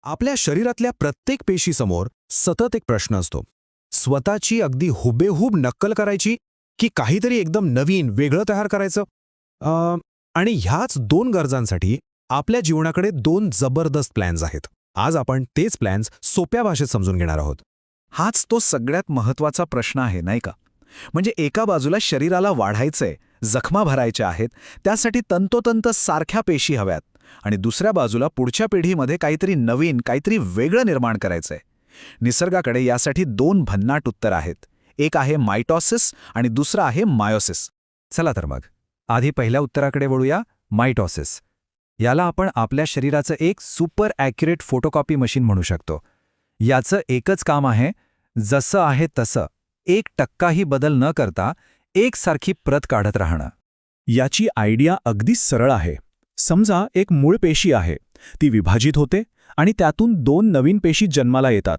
आपल्या शरीरातल्या प्रत्येक पेशीसमोर सतत एक प्रश्न असतो. स्वतःची अगदी हुबेहूब नक्कल करायची की काहीतरी एकदम नवीन वेगळं तयार करायचं? आणि ह्याच दोन गरजांसाठी आपल्या जीवनाकडे दोन जबरदस्त प्लॅन्स आहेत. आज आपण तेच प्लॅन्स सोप्या भाषेत समजून घेणार आहोत. हाच तो सगळ्यात महत्त्वाचा प्रश्न आहे, नाही का? म्हणजे एका बाजूला शरीराला वाढायचंय, जखमा भरायच्या आहेत, त्यासाठी तंतोतंत सारख्या पेशी हव्यात, आणि दुसऱ्या बाजूला पुढच्या पिढीमध्ये काहीतरी नवीन, काहीतरी वेगळं निर्माण करायचंय. निसर्गाकडे यासाठी दोन भन्नाट उत्तर आहेत. एक आहे मायटॉसिस आणि दुसरं आहे मायोसिस. चला तर मग आधी पहिल्या उत्तराकडे वळूया, मायटॉसिस. याला आपण आपल्या शरीराचं एक सुपर ॲक्युरेट फोटोकॉपी मशीन म्हणू शकतो. याचं एकच काम आहे, जसं आहे तसं 1%ही बदल न करता एकसारखी प्रत काढत राहणं. याची आयडिया अगदी सरळ आहे. समजा एक मूळ पेशी आहे, ती विभाजित होते आणि त्यातून दोन नवीन पेशी जन्माला येतात.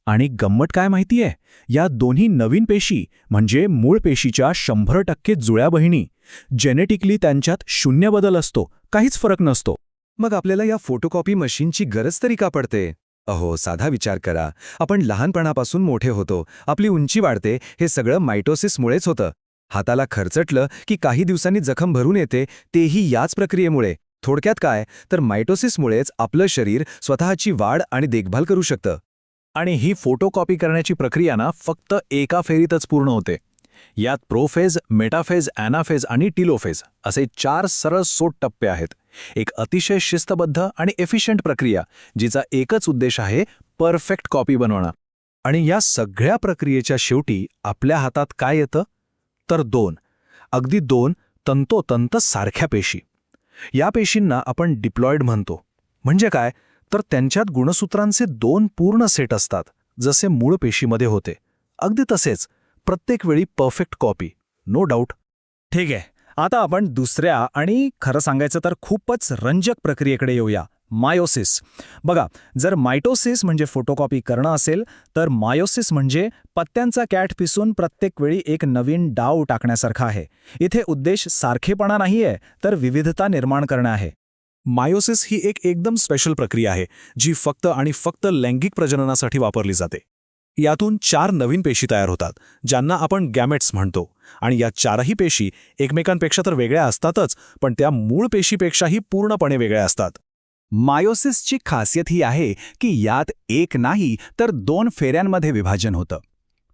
आणि गंमत काय माहितीये, या दोन्ही नवीन पेशी म्हणजे मूळ पेशीच्या 100% जुळ्या बहिणी. जेनेटिकली त्यांच्यात शून्य बदल असतो, काहीच फरक नसतो. मग आपल्याला या फोटोकॉपी मशीनची गरज तरी का पडते? अहो, साधा विचार करा. आपण लहानपणापासून मोठे होतो, आपली उंची वाढते, हे सगळं मायटोसिसमुळेच होतं. हाताला खरचटलं की काही दिवसांनी जखम भरून येते, तेही याच प्रक्रियेमुळे. थोडक्यात काय, तर मायटोसिसमुळेच आपलं शरीर स्वतःची वाढ आणि देखभाल करू शकतं. आणि ही फोटोकॉपी करण्याची प्रक्रिया ना फक्त एका फेरीतच पूर्ण होते. यात प्रोफेज, मेटाफेज, ॲनाफेज आणि टिलोफेज असे 4 सरळ सोट टप्पे आहेत. एक अतिशय शिस्तबद्ध आणि एफिशियंट प्रक्रिया, जिचा एकच उद्देश आहे, परफेक्ट कॉपी बनवणं. आणि या सगळ्या प्रक्रियेच्या शेवटी आपल्या हातात काय येतं? तर अगदी दोन तंतोतंत सारख्या पेशी. या पेशींना आपण डिप्लॉइड म्हणतो. म्हणजे काय, तर त्यांच्यात गुणसूत्रांचे 2 पूर्ण सेट असतात, जसे मूळ पेशीमध्ये होते. अगदी तसेच प्रत्येक वेळी परफेक्ट कॉपी, नो डाऊट. ठीक आहे, आता आपण दुसऱ्या आणि खरं सांगायचं तर खूपच रंजक प्रक्रियेकडे येऊया, मायोसिस. बघा, जर मायटोसिस म्हणजे फोटोकॉपी करणं असेल, तर मायोसिस म्हणजे पत्त्यांचा कॅट पिसून प्रत्येक वेळी एक नवीन डाव टाकण्यासारखा आहे. इथे उद्देश सारखेपणा नाहीये, तर विविधता निर्माण करणं आहे. मायोसिस ही एक एकदम स्पेशल प्रक्रिया आहे, जी फक्त आणि फक्त लैंगिक प्रजननासाठी वापरली जाते. यातून 4 नवीन पेशी तयार होतात, ज्यांना आपण गॅमेट्स म्हणतो. आणि या 4ही पेशी एकमेकांपेक्षा तर वेगळ्या असतातच, पण त्या मूळ पेशीपेक्षाही पूर्णपणे वेगळ्या असतात. मायोसिसची खासियत ही आहे की यात एक नाही तर 2 फेऱ्यांमध्ये विभाजन होतं.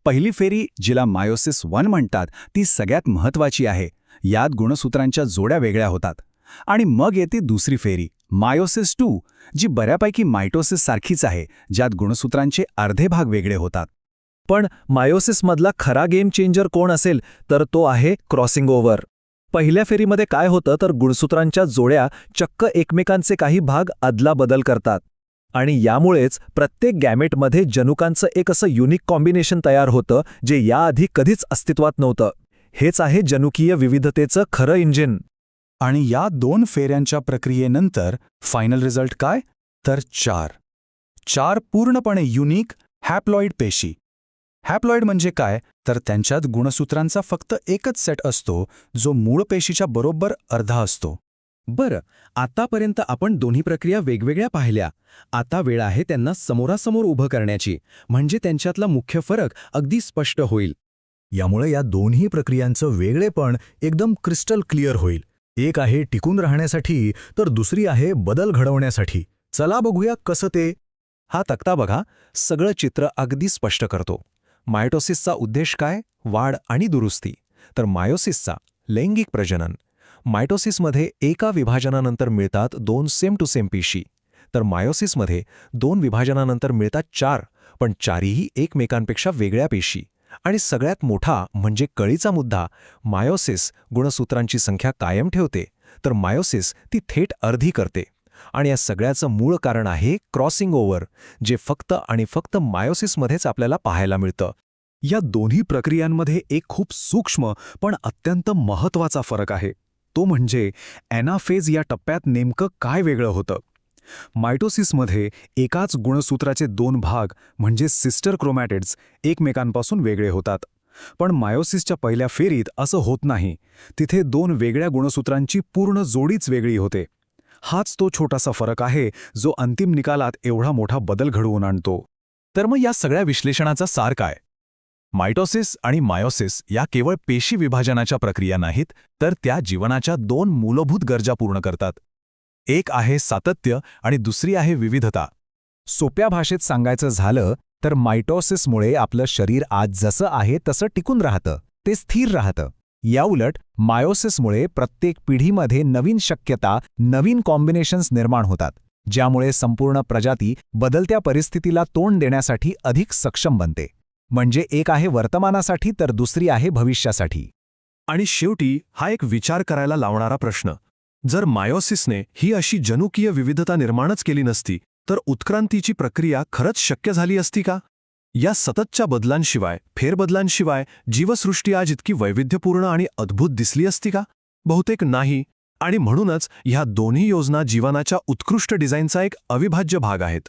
पहिली फेरी, जिला मायोसिस 1 म्हणतात, ती सगळ्यात महत्त्वाची आहे. यात गुणसूत्रांच्या जोड्या वेगळ्या होतात. आणि मग येते दुसरी फेरी, मायोसिस 2, जी बऱ्यापैकी मायटोसिस सारखीच आहे, ज्यात गुणसूत्रांचे अर्धे भाग वेगळे होतात. पण मायोसिसमधला खरा गेम चेंजर कोण असेल, तर तो आहे क्रॉसिंग ओव्हर. पहिल्या फेरीमध्ये काय होतं, तर गुणसूत्रांच्या जोड्या चक्क एकमेकांचे काही भाग अदलाबदल करतात. आणि यामुळेच प्रत्येक गॅमेटमध्ये जनुकांचं एक असं युनिक कॉम्बिनेशन तयार होतं, जे याआधी कधीच अस्तित्वात नव्हतं. हेच आहे जनुकीय विविधतेचं खरं इंजिन. आणि या 2 फेऱ्यांच्या प्रक्रियेनंतर फायनल रिझल्ट काय, तर 4 पूर्णपणे युनिक हॅप्लॉइड पेशी. हॅप्लॉइड म्हणजे काय, तर त्यांच्यात गुणसूत्रांचा फक्त एकच सेट असतो, जो मूळ पेशीच्या बरोबर अर्धा असतो. बरं, आतापर्यंत आपण दोन्ही प्रक्रिया वेगवेगळ्या पाहिल्या. आता वेळ आहे त्यांना समोरासमोर उभं करण्याची, म्हणजे त्यांच्यातला मुख्य फरक अगदी स्पष्ट होईल. यामुळे या दोन्ही प्रक्रियांचं वेगळेपण एकदम क्रिस्टल क्लिअर होईल. एक आहे टिकून राहण्यासाठी, तर दुसरी आहे बदल घडवण्यासाठी. चला बघूया कसं ते. हा तक्ता बघा, सगळं चित्र अगदी स्पष्ट करतो. मायटोसिसचा उद्देश काय, वाढ आणि दुरुस्ती. तर मायोसिसचा लैंगिक प्रजनन. मायटोसिसमध्ये एका विभाजनानंतर मिळतात 2 सेम टू सेम पेशी, तर मायोसिसमध्ये 2 विभाजनानंतर मिळतात 4, पण 4ही एकमेकांपेक्षा वेगळ्या पेशी. आणि सगळ्यात मोठा म्हणजे कळीचा मुद्दा, मायोसिस गुणसूत्रांची संख्या कायम ठेवते, तर मायोसिस ती थेट अर्धी करते. आणि या सगळ्याचं मूळ कारण आहे क्रॉसिंग ओव्हर, जे फक्त आणि फक्त मायोसिसमध्येच आपल्याला पाहायला मिळतं. या दोन्ही प्रक्रियांमध्ये एक खूप सूक्ष्म पण अत्यंत महत्त्वाचा फरक आहे. तो म्हणजे ॲनाफेज या टप्प्यात नेमकं काय वेगळं होतं. मायटोसिसमध्ये एकाच गुणसूत्राचे 2 भाग म्हणजे सिस्टर क्रोमॅटिड्स एकमेकांपासून वेगळे होतात. पण मायोसिसच्या पहिल्या फेरीत असं होत नाही. तिथे 2 वेगळ्या गुणसूत्रांची पूर्ण जोडीच वेगळी होते. हाच तो छोटासा फरक आहे जो अंतिम निकालात एवढा मोठा बदल घडवून आणतो. तर मग या सगळ्या विश्लेषणाचा सार काय? मायटोसिस आणि मायोसिस या केवळ पेशी विभाजनाच्या प्रक्रिया नाहीत, तर त्या जीवनाच्या 2 मूलभूत गरजा पूर्ण करतात. एक आहे सातत्य आणि दुसरी आहे विविधता. सोप्या भाषेत सांगायचं झालं तर मायटोसिसमुळे आपलं शरीर आज जसं आहे तसं टिकून राहतं, ते स्थिर राहतं. याउलट मायोसिसमुळे प्रत्येक पिढीमध्ये नवीन शक्यता, नवीन कॉम्बिनेशन्स निर्माण होतात, ज्यामुळे संपूर्ण प्रजाती बदलत्या परिस्थितीला तोंड देण्यासाठी अधिक सक्षम बनते. म्हणजे एक आहे वर्तमानासाठी तर दुसरी आहे भविष्यासाठी. आणि शेवटी हा एक विचार करायला लावणारा प्रश्न. जर मायोसिसने ही अशी जनुकीय विविधता निर्माणच केली नसती, तर उत्क्रांतीची प्रक्रिया खरंच शक्य झाली असती का? या सततच्या बदलांशिवाय, फेरबदलांशिवाय जीवसृष्टी आज इतकी वैविध्यपूर्ण आणि अद्भुत दिसली असती का? बहुतेक नाही. आणि म्हणूनच ह्या दोन्ही योजना जीवनाच्या उत्कृष्ट डिझाईनचा एक अविभाज्य भाग आहेत.